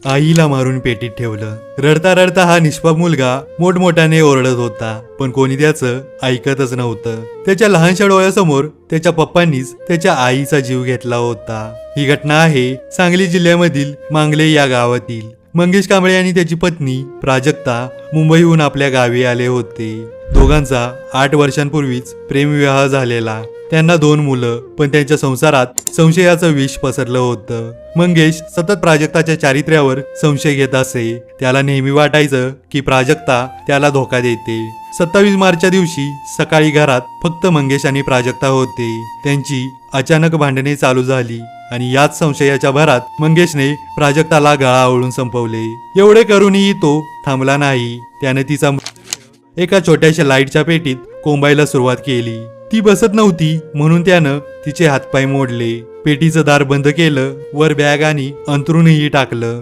आईला मारून पेटीत ठेवलं. रडता रडता हा निष्पाप मुलगा मोठमोठ्याने ओरडत होता, पण कोणी त्याचं ऐकतच नव्हतं. त्याच्या लहानशा डोळ्यासमोर त्याच्या पप्पांनीच त्याच्या आईचा जीव घेतला होता. ही घटना आहे सांगली जिल्ह्यामधील मांगले या गावातील. मंगेश कांबळे आणि त्याची पत्नी प्राजक्ता मुंबईहून आपल्या गावी आले होते. दोघांचा 8 वर्षांपूर्वीच प्रेमविवाह झालेला. त्यांना 2 मुलं, पण त्यांच्या संसारात संशयाचं विष पसरलं होतं. मंगेश सतत प्राजक्ताच्या चारित्र्यावर संशय घेत असे. त्याला नेहमी वाटायचं की प्राजक्ता त्याला धोका देते. 27 मार्चच्या दिवशी सकाळी घरात फक्त मंगेश आणि प्राजक्ता होते. त्यांची अचानक भांडणे चालू झाली आणि याच संशयाच्या भरात मंगेशने प्राजक्ताला गळा आवळून संपवले. एवढे करूनही तो थांबला नाही. त्याने तिचा एका छोट्याशा लाईटच्या पेटीत कोंबायला सुरुवात केली. ती बसत नव्हती म्हणून त्यानं तिचे हातपाय मोडले. पेटीचं दार बंद केलं, वर बॅग आणि अंथरुणही टाकलं.